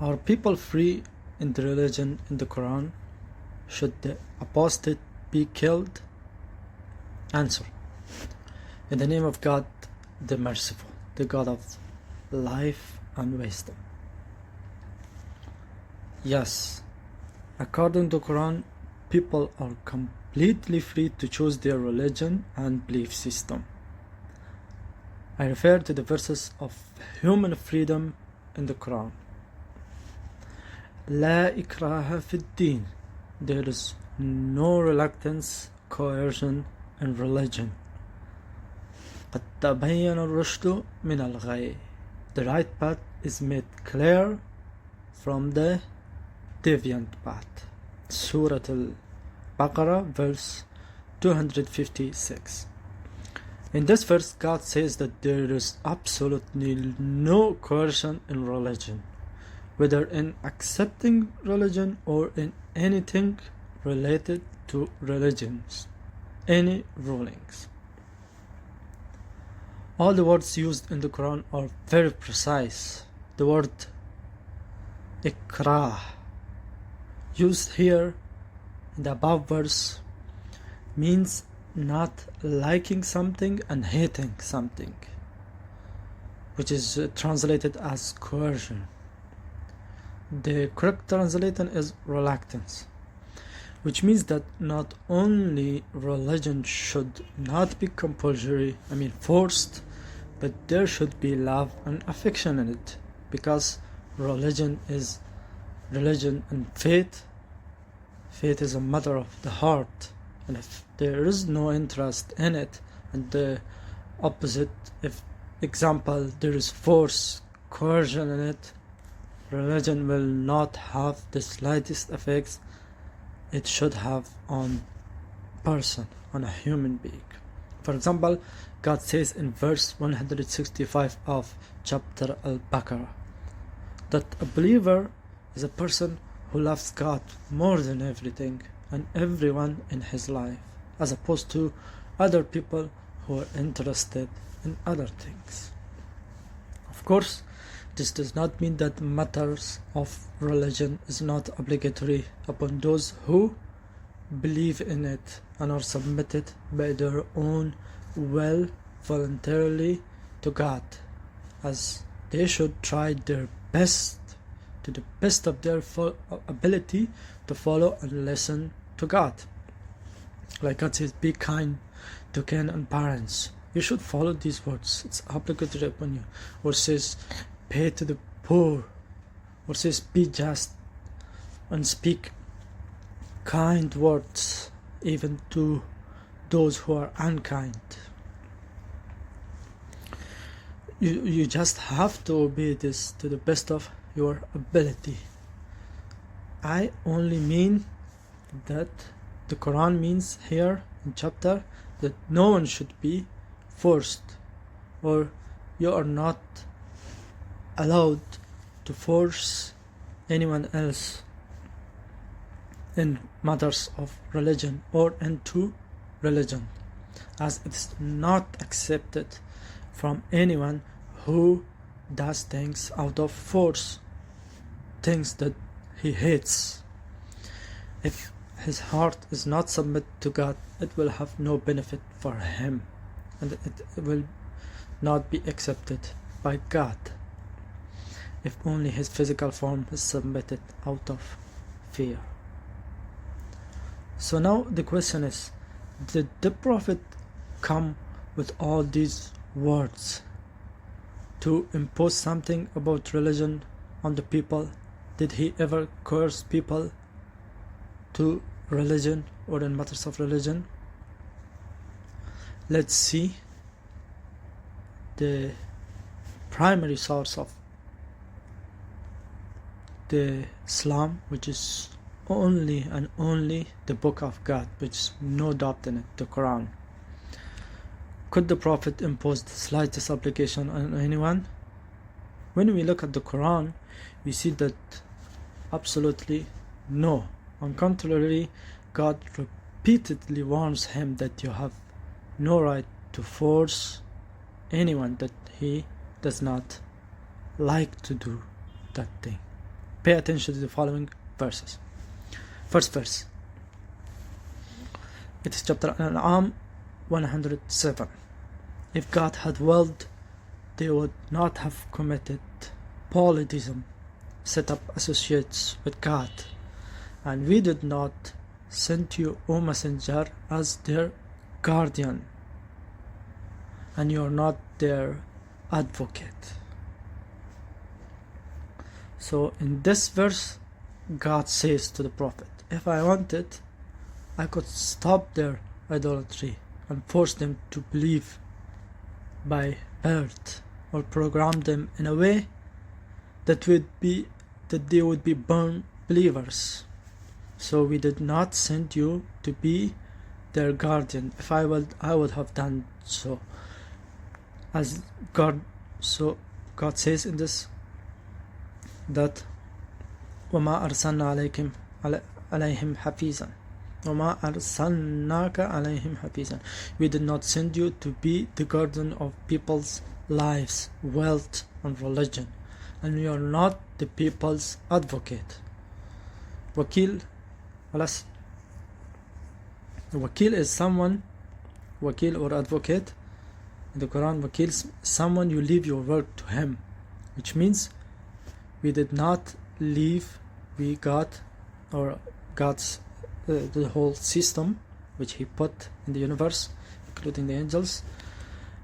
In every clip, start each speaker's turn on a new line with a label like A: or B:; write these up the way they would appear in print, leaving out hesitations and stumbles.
A: Are people free in the religion in the Quran? Should the apostate be killed? Answer. In the name of God the Merciful, the God of life and wisdom. Yes, according to Quran, people are completely free to choose their religion and belief system. I refer to the verses of human freedom in the Quran. La ikraha fi din. There is no reluctance, coercion in religion. قد تبين الرشد من الغي. The right path is made clear from the deviant path. Surah Al-Baqarah verse 256. In this verse, God says that there is absolutely no coercion in religion, whether in accepting religion or in anything related to religions, any rulings. All the words used in the Quran are very precise. The word Ekrah, used here in the above verse, means not liking something and hating something, which is translated as coercion. The correct translation is reluctance, which means that not only religion should not be compulsory, forced, but there should be love and affection in it, because religion and faith is a matter of the heart, and if there is no interest in it, and the opposite, if example there is force, coercion in it, religion will not have the slightest effects it should have on person, on a human being. For example, God says in verse 165 of chapter Al-Baqarah that a believer is a person who loves God more than everything and everyone in his life, as opposed to other people who are interested in other things. Of course, this does not mean that matters of religion is not obligatory upon those who believe in it and are submitted by their own will voluntarily to God, as they should try their best, to the best of their ability, to follow and listen to God. Like God says, be kind to kin and parents. You should follow these words. It's obligatory upon you. Or says, pay to the poor, or says be just and speak kind words even to those who are unkind. You just have to obey this to the best of your ability. I only mean that the Quran means here in chapter that no one should be forced, or you are not allowed to force anyone else in matters of religion or into religion, as it's not accepted from anyone who does things out of force, things that he hates. If his heart is not submitted to God, it will have no benefit for him, and it will not be accepted by God. If only his physical form is submitted out of fear. So now the question is, did the Prophet come with all these words to impose something about religion on the people? Did he ever coerce people to religion or in matters of religion? Let's see the primary source of the Islam, which is only and only the book of God, which is no doubt in it, the Quran. Could the Prophet impose the slightest obligation on anyone? When we look at the Quran, we see that absolutely no. On contrary, God repeatedly warns him that you have no right to force anyone that he does not like to do that thing. Pay attention to the following verses. First verse. It is chapter Al-An'am 107. If God had willed, they would not have committed polytheism, set up associates with God, and we did not send you, O Messenger, as their guardian, and you are not their advocate. So in this verse, God says to the Prophet, if I wanted, I could stop their idolatry and force them to believe by birth, or program them in a way that they would be born believers. So we did not send you to be their guardian. If I would have done so. As God says in this, that وَمَا أَرْسَلْنَا عَلَيْهِمْ حَفِيظًا وَمَا أَرْسَلْنَاكَ عَلَيْهِمْ حَفِيظًا. We did not send you to be the guardian of people's lives, wealth, and religion, and you are not the people's advocate. Wakil is someone, wakil or advocate. In the Quran, wakil is someone you leave your work to him, which means we did not leave, we got, or God's the whole system which he put in the universe, including the angels.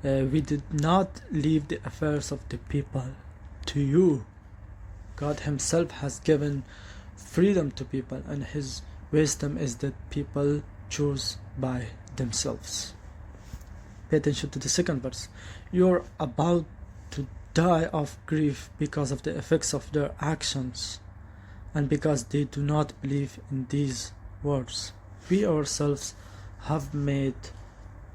A: We did not leave the affairs of the people to you. God himself has given freedom to people, and his wisdom is that people choose by themselves. Pay attention to the second verse. You're about to die of grief because of the effects of their actions, and because they do not believe in these words. We ourselves have made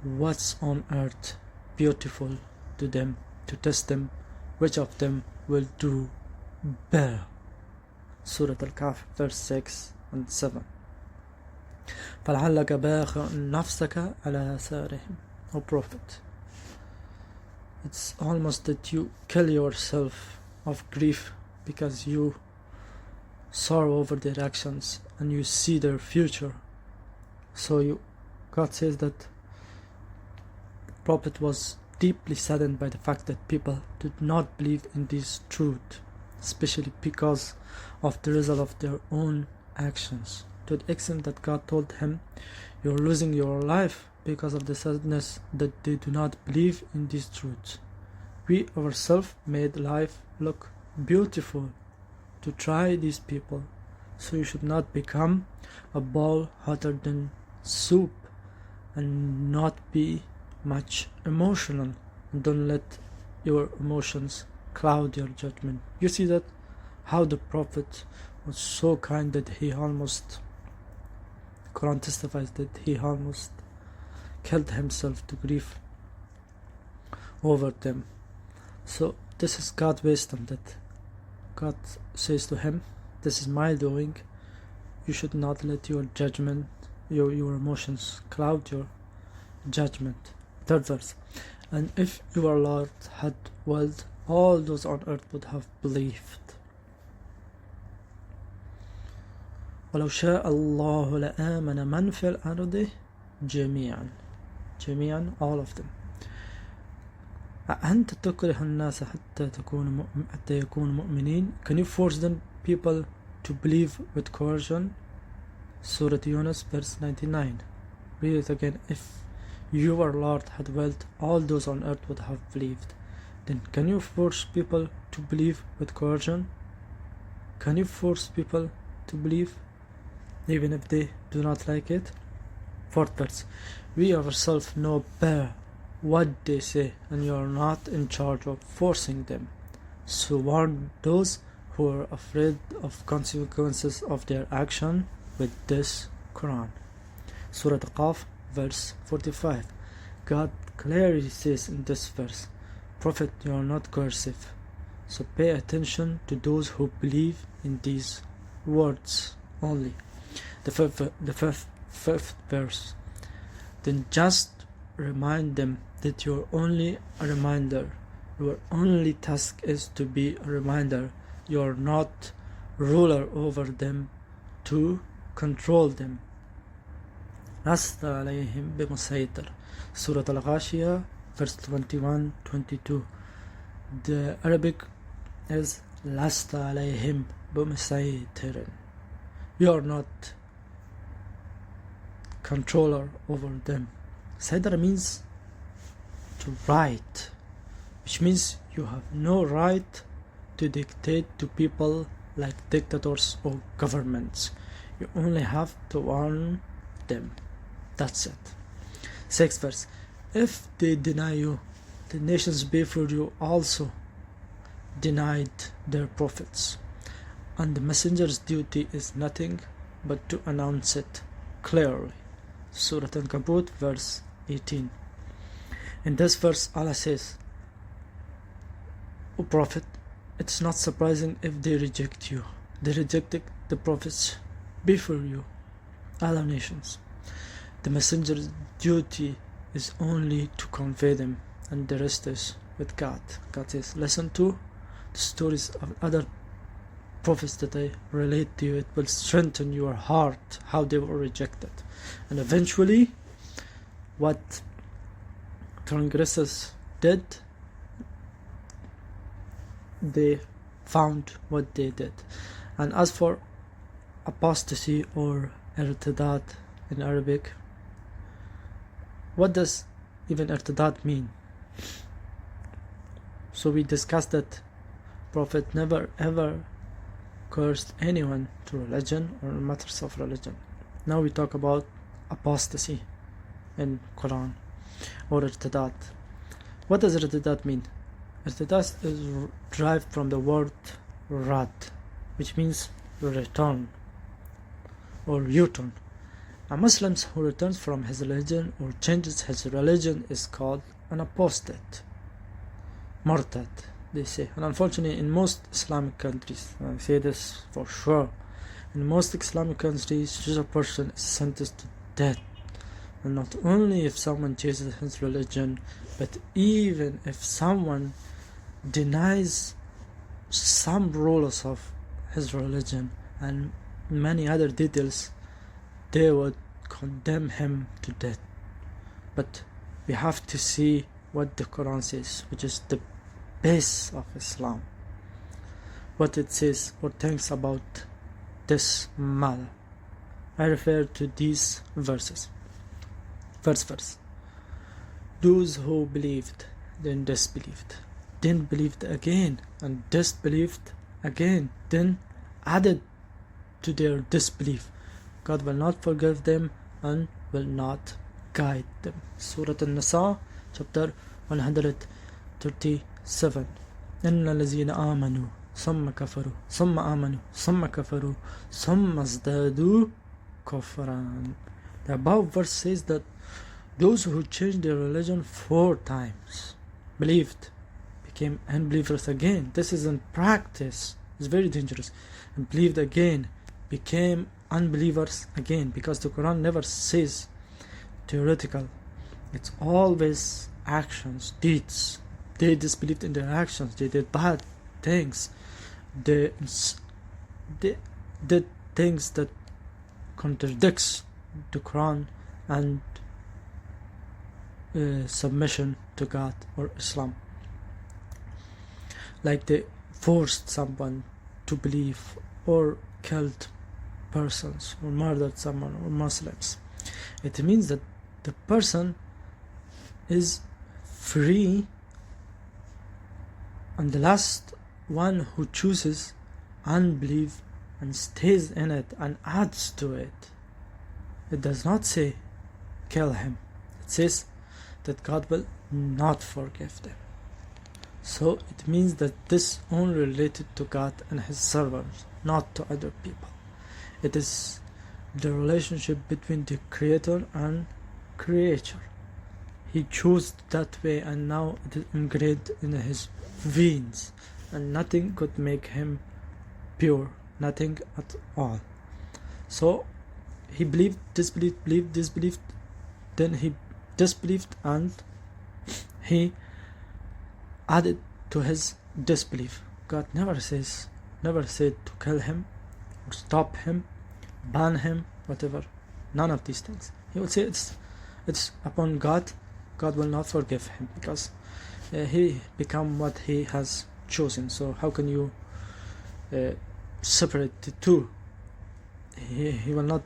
A: what's on earth beautiful to them, to test them which of them will do better. Surah Al-Kahf verse 6 and 7. فَلَعَلَّكَ بَاخِعٌ نَفْسَكَ عَلَى آثَارِهِمْ. O Prophet, it's almost that you kill yourself of grief because you sorrow over their actions and you see their future. So God says that the Prophet was deeply saddened by the fact that people did not believe in this truth, especially because of the result of their own actions, to the extent that God told him, you're losing your life because of the sadness that they do not believe in this truth. We ourselves made life look beautiful to try these people, so you should not become a ball hotter than soup and not be much emotional, and don't let your emotions cloud your judgment. You see that how the Prophet was so kind that he almost, Quran testifies that he almost killed himself to grieve over them. So this is God's wisdom, that God says to him, this is my doing, you should not let your judgment, your emotions cloud your judgment. Third verse. And if your Lord had willed, all those on earth would have believed. وَلَوْ شَاءَ اللَّهُ لَآمَنَ مَنْ فِي الْأَرْضِ جميعا, all of them. أَأَنْتَ تُكْرِهُ النَّاسَ حَتَّى يَكُونُوا مُؤْمِنِينَ. Can you force them people to believe with coercion? Surah Yunus verse 99. Read it again. If your Lord had willed, all those on earth would have believed. Then can you force people to believe with coercion? Can you force people to believe even if they do not like it? Fourth verse. We ourselves know better what they say, and you are not in charge of forcing them. So warn those who are afraid of consequences of their action with this Quran. Surah Al-Qaf verse 45. God clearly says in this verse, Prophet, you are not coercive, so pay attention to those who believe in these words only. The fifth verse. Then just remind them that you're only a reminder. Your only task is to be a reminder. You're not ruler over them to control them. لست عليهم بمسيطر. Surah Al-Ghashiyah, verse 21-22. The Arabic is لست عليهم بمسيطر. You are not controller over them. Saidara means to right, which means you have no right to dictate to people like dictators or governments. You only have to warn them. That's it. 6th verse. If they deny you, the nations before you also denied their prophets, and the messenger's duty is nothing but to announce it clearly. Surah Al-Ankabut, verse 18. In this verse, Allah says, O Prophet, it's not surprising if they reject you. They rejected the prophets before you, other nations. The messenger's duty is only to convey them, and the rest is with God. God says, listen to the stories of other prophets that I relate to you. It will strengthen your heart how they were rejected. And eventually, what transgressors did, they found what they did. And as for apostasy or irtidat in Arabic, what does even irtidat mean? So we discussed that Prophet never ever cursed anyone to religion or matters of religion. Now we talk about apostasy in Qur'an or irtidat. What does irtidat mean? Irtidat is derived from the word rad, which means return or U-turn. A Muslim who returns from his religion or changes his religion is called an apostate, murtad, they say. And unfortunately, in most Islamic countries, I say this for sure, in most Islamic countries, such a person is sentenced to death. And not only if someone changes his religion, but even if someone denies some rules of his religion and many other details, they would condemn him to death. But we have to see what the Quran says, which is the base of Islam. What it says or thinks about this matter. I refer to these verses. First verse. Those who believed, then disbelieved, then believed again, and disbelieved again, then added to their disbelief. God will not forgive them and will not guide them. Surah An-Nisa, chapter 137. إن الذين آمنوا ثم كفروا ثم آمنوا ثم كفروا ثم ازدادوا كفرا. The above verse says that those who changed their religion 4 times, believed, became unbelievers again. This is in practice. It's very dangerous. And believed again, became unbelievers again, because the Quran never says theoretical. It's always actions, deeds. They disbelieved in their actions. They did bad things. They did things that contradicts the Quran and submission to God or Islam. Like they forced someone to believe, or killed persons, or murdered someone, or Muslims. It means that the person is free, and the last one who chooses unbelief and stays in it and adds to it, it does not say kill him. It says that God will not forgive them. So it means that this only related to God and His servants, not to other people. It is the relationship between the Creator and creature. He chose that way, and now it is engraved in his veins, and nothing could make him pure, nothing at all. So he believed, disbelieved, believed, disbelieved, then he disbelieved, and he added to his disbelief. God never says never said to kill him or stop him, ban him, whatever. None of these things. He would say it's upon God. God will not forgive him because he become what he has chosen. So how can you separate the two? He will not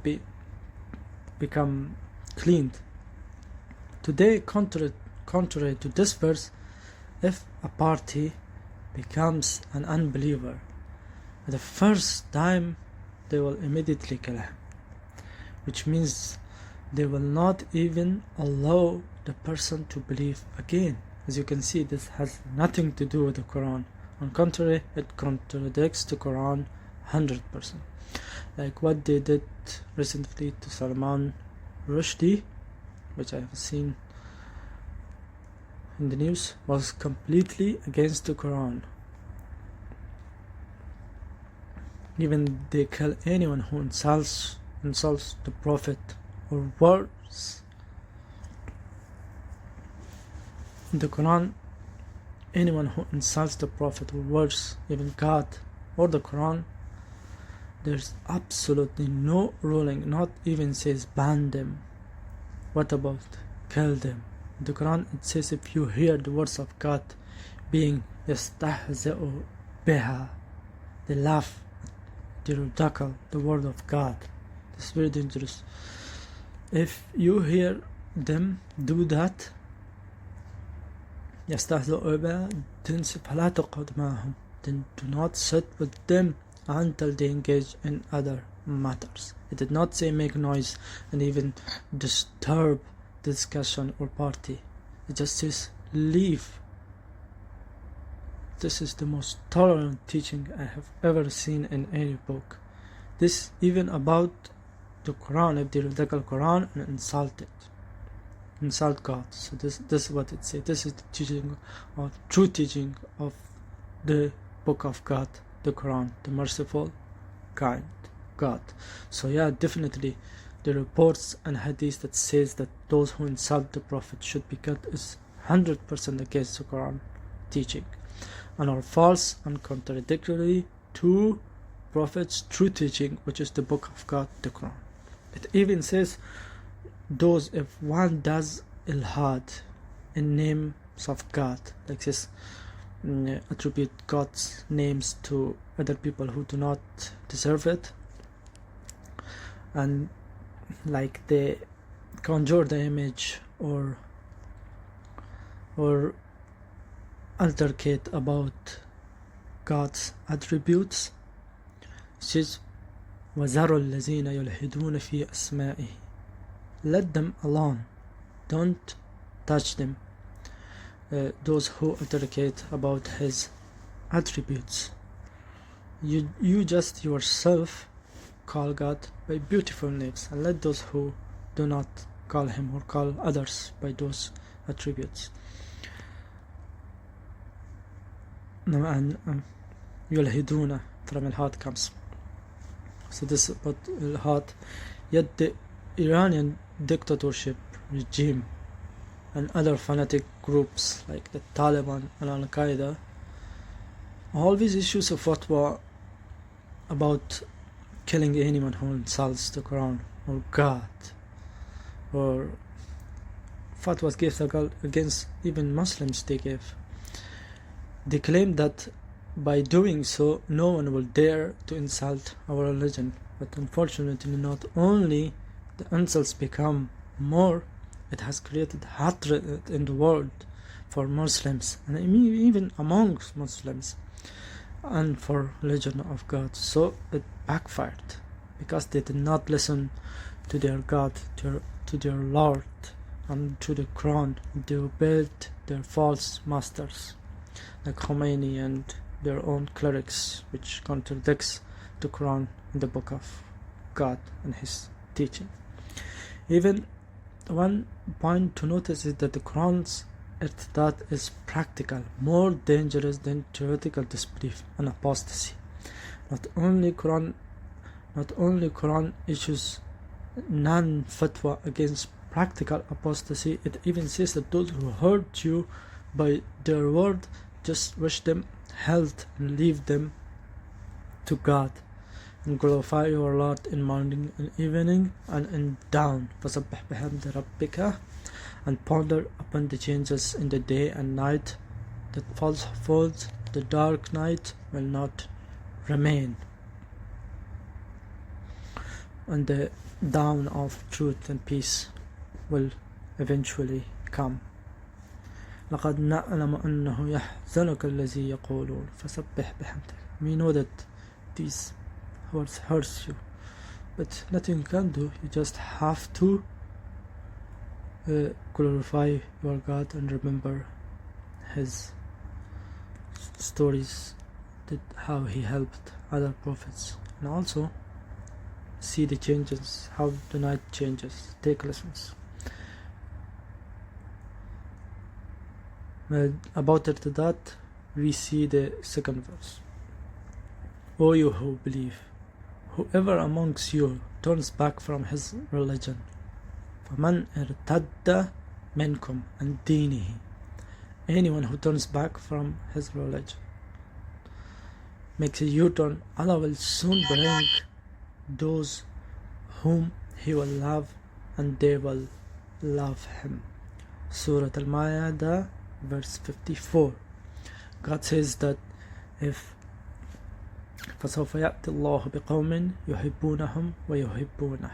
A: become cleaned. Today, contrary to this verse, if a party becomes an unbeliever, the first time they will immediately kill him, which means they will not even allow the person to believe again. As you can see, this has nothing to do with the Quran. On contrary, it contradicts the Quran 100%. Like what they did recently to Salman Rushdie, which I have seen in the news, was completely against the Quran. Even they kill anyone who insults the Prophet or worse. In the Quran, anyone who insults the Prophet or worse, even God or the Quran, there's absolutely no ruling, not even says ban them. What about kill them? In the Quran it says if you hear the words of God being yastahza'u biha, they laugh, they ridicule the word of God. It's very dangerous. If you hear them do that, يستهزئوا بها, then فلا تقعد معهم, then do not sit with them until they engage in other matters. It did not say make noise and even disturb the discussion or party. It just says leave. This is the most tolerant teaching I have ever seen in any book. This even about the Quran, if they ridicule Quran and insult God. So this is what it says. This is the teaching or true teaching of the book of God, the Quran, the merciful, kind God. So yeah, definitely the reports and hadith that says that those who insult the Prophet should be killed is 100% against the Quran teaching and are false and contradictory to Prophet's true teaching, which is the book of God, the Quran. It even says those, if one does ilhad in names of God, like this, attribute God's names to other people who do not deserve it, and like they conjure the image or altercate about God's attributes, it says وَذَرُوا الَّذِينَ يُلْحِدُونَ فِي أَسْمَائِهِ, let them alone, don't touch them, those who altercate about his attributes. You just yourself call God by beautiful names, and let those who do not call him or call others by those attributes. And yulhiduna from al-had comes. So this is what al-had. Yet the Iranian dictatorship regime and other fanatic groups like the Taliban and Al-Qaeda, all these issues of fatwa about killing anyone who insults the Quran or God, or fatwas given against even Muslims, they claim that by doing so no one will dare to insult our religion. But unfortunately, not only the insults become more, it has created hatred in the world for Muslims, and even amongst Muslims, and for religion of God. So it backfired because they did not listen to their God, to their Lord, and to the Quran. They obeyed their false masters like Khomeini and their own clerics, which contradicts the Quran and the book of God and his teaching. Even one point to notice is that the Quran's irtidat is practical, more dangerous than theoretical disbelief and apostasy. Not only Quran issues non-fatwa against practical apostasy, it even says that those who hurt you by their word, just wish them health and leave them to God, and glorify your Lord in morning and evening and in dawn. فَسَبِّحْ بِحَمْدِ رَبِّكَ, and ponder upon the changes in the day and night that falls. The dark night will not remain, and the dawn of truth and peace will eventually come. لقد نعلم أنه يحزنك الذي يقولون فسبح بحمدك. We know that these words hurts you, but nothing you can do. You just have to glorify your God and remember His stories, that how He helped other prophets, and also see the changes, how the night changes. Take lessons. About it, that we see the second verse. O you who believe, whoever amongst you turns back from his religion, فَمَنْ ارْتَدَّ مِنْكُمْ عَنْ دِينِهِ, anyone who turns back from his religion, makes a U-turn, Allah will soon bring those whom He will love, and they will love Him. Surah Al-Ma'idah verse 54. God says that if فَسَوْفَ يَأْتِ اللَّهُ بِقَوْمٍ يُحِبُّونَهُمْ وَيُحِبُّونَهُ,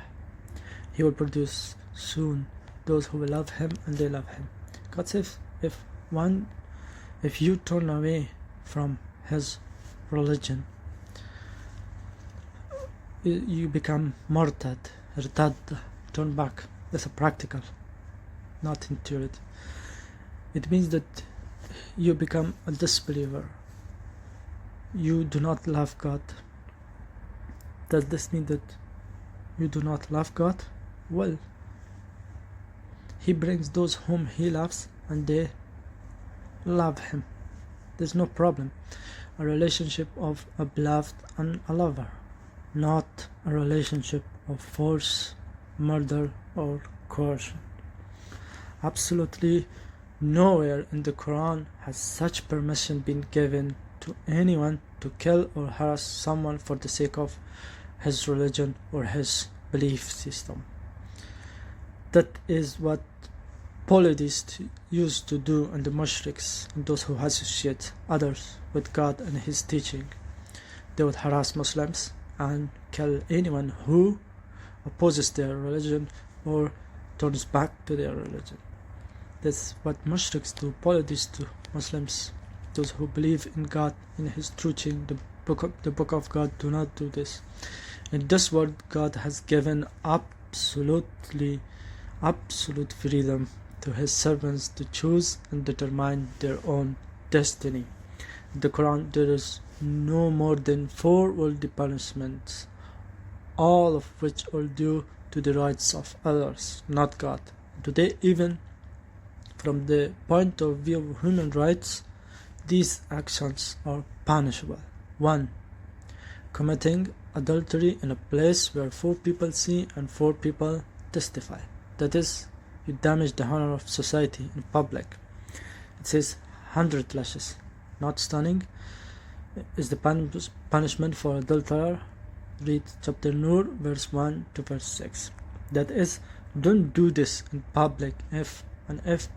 A: He will produce soon those who will love Him and they love Him. God says if you turn away from His religion, you become murtad, irtad, turn back. That's a practical, not in theory. It means that you become a disbeliever. You do not love God. Does this mean that you do not love God? Well, He brings those whom He loves and they love Him. There's no problem. A relationship of a beloved and a lover, not a relationship of force, murder or coercion. Absolutely nowhere in the Qur'an has such permission been given to anyone to kill or harass someone for the sake of his religion or his belief system. That is what polytheists used to do, and the mushriks and those who associate others with God and His teaching. They would harass Muslims and kill anyone who opposes their religion or turns back to their religion. That's what mushriks do, polytheists do. Muslims, those who believe in God, in His teaching, the book of God, do not do this. In this world, God has given absolute freedom to His servants to choose and determine their own destiny. In the Quran, there is no more than 4 worldly punishments, all of which are due to the rights of others, not God. Today, even from the point of view of human rights, these actions are punishable. 1. Committing adultery in a place where 4 people see and 4 people testify. That is, you damage the honor of society in public. It says 100 lashes. Not stoning is the punishment for adulterer. Read chapter Nur verse 1 to verse 6. That is, don't do this in public. If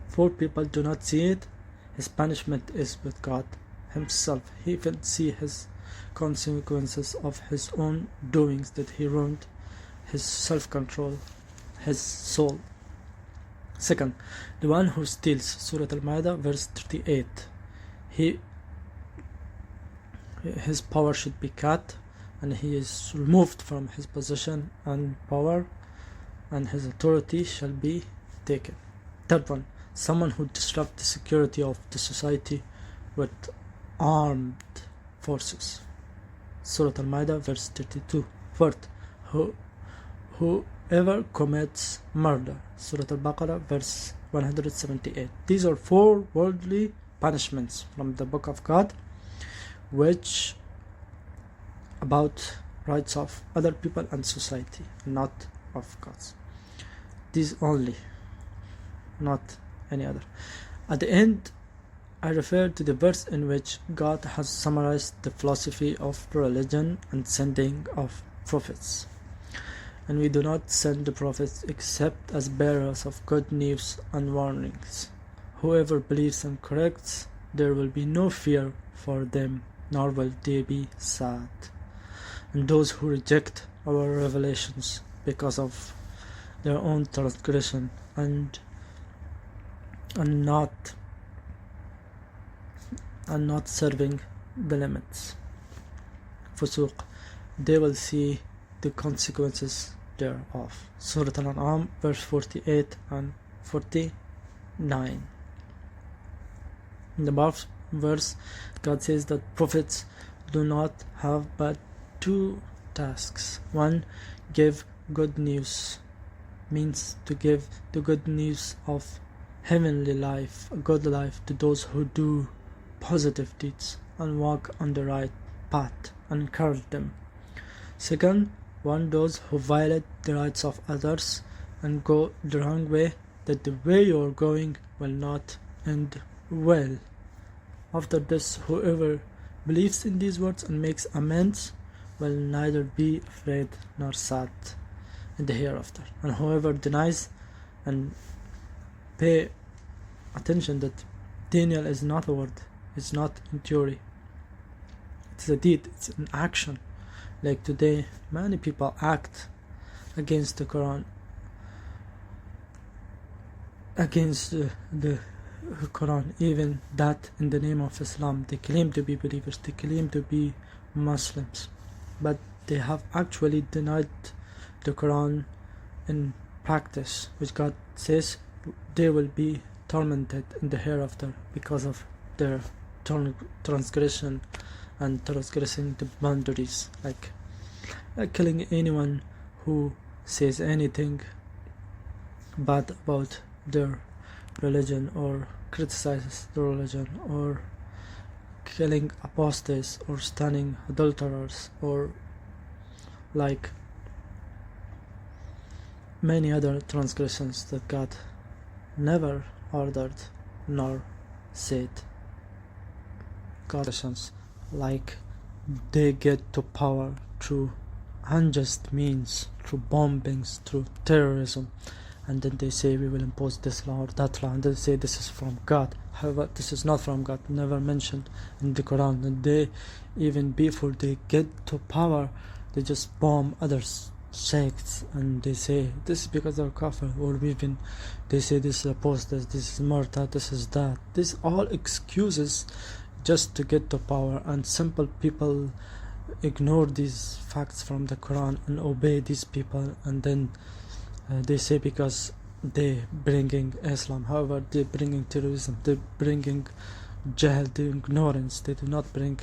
A: 4 people do not see it, his punishment is with God Himself. He will see his consequences of his own doings, that he ruined his self-control, his soul. Second, the one who steals, Surah Al-Ma'idah verse 38, his power should be cut, and he is removed from his position and power, and his authority shall be taken. Third one, someone who disrupts the security of the society with armed forces, Surah Al-Ma'idah verse 32. Fourth, whoever commits murder, Surah Al-Baqarah verse 178. These are 4 worldly punishments from the book of God, which about rights of other people and society, not of God's. These only, not any other. At the end, I refer to the verse in which God has summarized the philosophy of religion and sending of prophets. And we do not send the prophets except as bearers of good news and warnings. Whoever believes and corrects, there will be no fear for them, nor will they be sad. And those who reject our revelations because of their own transgression and not serving the limits, fusuq, they will see the consequences thereof. Surah Al-An'am verse 48 and 49. In the above verse, God says that prophets do not have but two tasks. One, give good news, means to give the good news of heavenly life, a good life, to those who do positive deeds and walk on the right path, and encourage them. Second, warn those who violate the rights of others and go the wrong way, that the way you are going will not end well. After this, whoever believes in these words and makes amends will neither be afraid nor sad in the hereafter. And whoever denies, and pay attention that denial is not a word, it's not in theory, it's a deed, it's an action. Like today, many people act against the Quran, against the Quran, even that in the name of Islam. They claim to be believers, they claim to be Muslims, but they have actually denied the Quran in practice, which God says they will be tormented in the hereafter because of their transgression and transgressing the boundaries, like killing anyone who says anything bad about their religion or criticizes the religion, or killing apostates, or stoning adulterers, or like many other transgressions that God never ordered nor said. Conditions like they get to power through unjust means, through bombings, through terrorism, and then they say we will impose this law or that law, and they say this is from God. However, this is not from God, never mentioned in the Quran. And they, even before they get to power, they just bomb others sects, and they say this is because they're kafir, or even they say this is apostate, this is murtad, this is that. This all excuses just to get to power, and simple people ignore these facts from the Quran and obey these people, and then they say because they bringing Islam. However, they bringing terrorism, they bringing jahl, the ignorance. They do not bring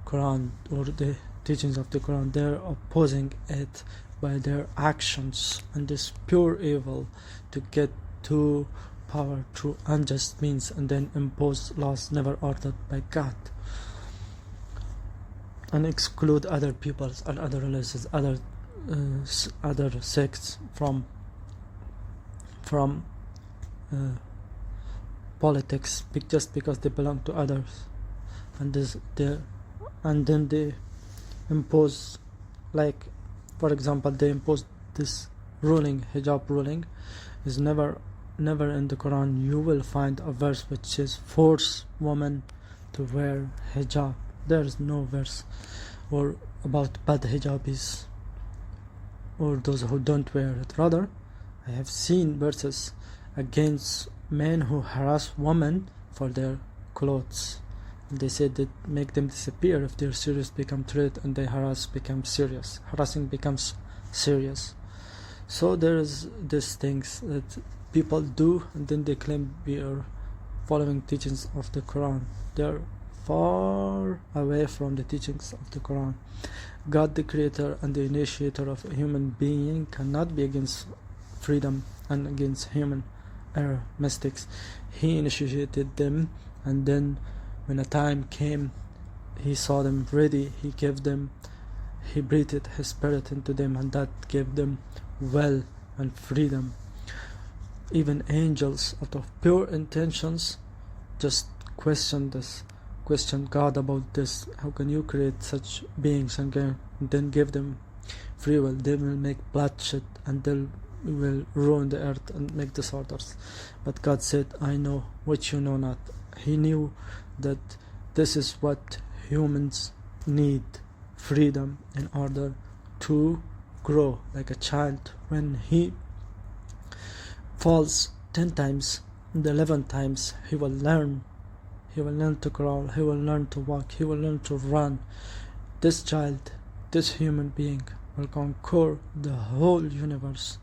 A: Quran or the teachings of the Quran. They're opposing it by their actions, and this pure evil to get to power through unjust means, and then impose laws never ordered by God, and exclude other peoples and other religions, other sects from politics, just because they belong to others, and then they impose, like for example, they impose this ruling, hijab ruling. Is never in the Quran you will find a verse which says force women to wear hijab. There is no verse or about bad hijabis or those who don't wear it. Rather, I have seen verses against men who harass women for their clothes. They said that make them disappear if they're serious, become threat, and they become serious. Harassing becomes serious. So there is these things that people do, and then they claim we are following teachings of the Quran. They're far away from the teachings of the Quran. God, the creator and the initiator of a human being, cannot be against freedom and against human error, mistakes. He initiated them, and then when a time came, he saw them ready, he breathed his spirit into them, and that gave them will and freedom. Even angels, out of pure intentions, just question God about this. How can you create such beings and then give them free will? They will make bloodshed and they will ruin the earth and make disorders. But God said, I know which you know not. He knew that this is what humans need, freedom, in order to grow like a child. When he falls 10 times, the 11 times he will learn. He will learn to crawl, he will learn to walk, he will learn to run. This child, this human being, will conquer the whole universe,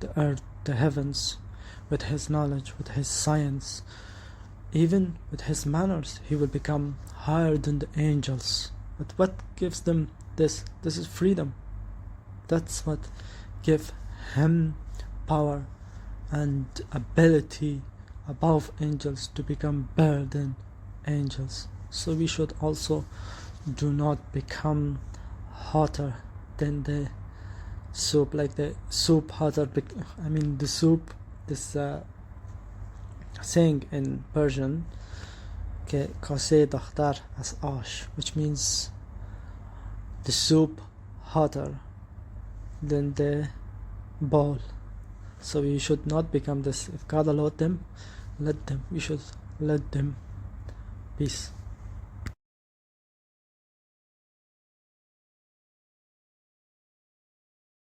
A: the earth, the heavens, with his knowledge, with his science, even with his manners. He will become higher than the angels. But what gives them this? This is freedom. That's what gives him power and ability above angels to become better than angels. So we should also do not become hotter than the soup, like the soup hotter. The soup, this saying in Persian, که کاسه دختر از آش, which means the soup hotter than the bowl. So we should not become this. If God allowed them, let them. We should let them. Peace.